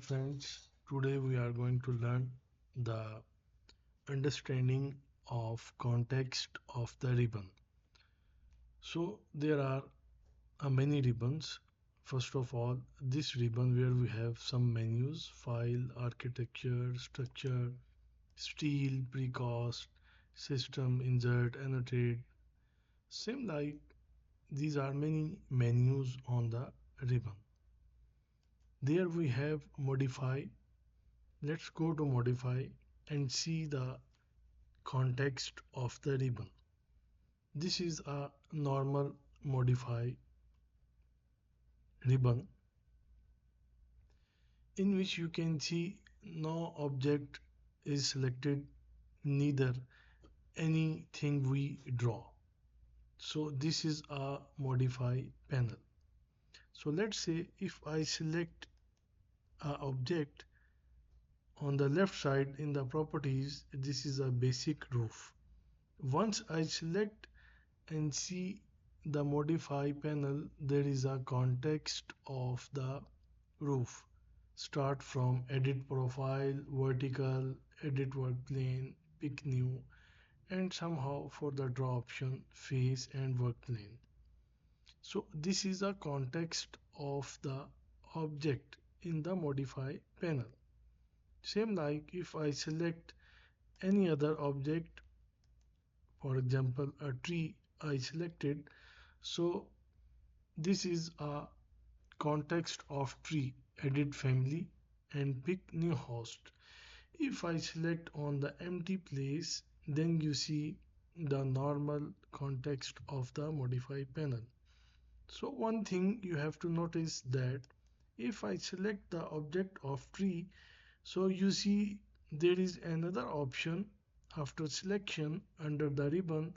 friends, today we are going to learn the understanding of context of the ribbon. So there are many ribbons. First of all, this ribbon where we have some menus, file, architecture, structure, steel, precast, system, insert, annotate. Same like these are many menus on the ribbon. There we have modify. Let's go to modify and see the context of the ribbon. This is a normal modify ribbon in which you can see no object is selected, neither anything we draw. So this is a modify panel. So let's say if I select a object on the left side in the properties, this is a basic roof. Once I select and see the modify panel, there is a context of the roof. Start from edit profile, vertical, edit work plane, pick new, and somehow for the draw option, face and work plane. So this is a context of the object in the modify panel. Same like if I select any other object, for example a tree I selected, so this is a context of tree, edit family and pick new host. If I select on the empty place, then you see the normal context of the modify panel. So one thing you have to notice that if I select the object of tree, so you see there is another option after selection under the ribbon.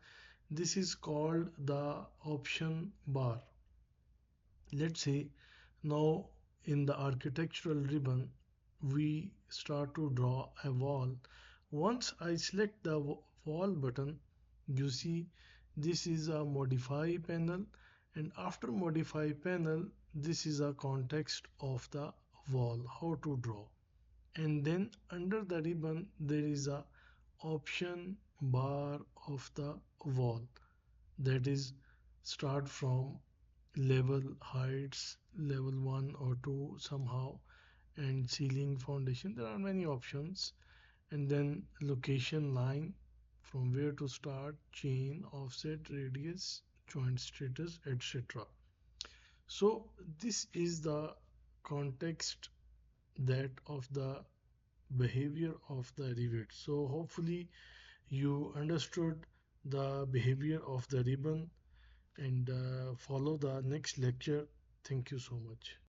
This is called the option bar. Let's say now in the architectural ribbon we start to draw a wall. Once I select the wall button, you see this is a modify panel, and after modify panel this is a context of the wall, how to draw. And then under the ribbon there is a option bar of the wall, that is start from level heights, level 1 or 2 somehow, and ceiling, foundation, there are many options. And then location line, from where to start, chain, offset, radius, joint status, etc. So this is the context that of the behavior of the Revit. So hopefully you understood the behavior of the ribbon and follow the next lecture. Thank you so much.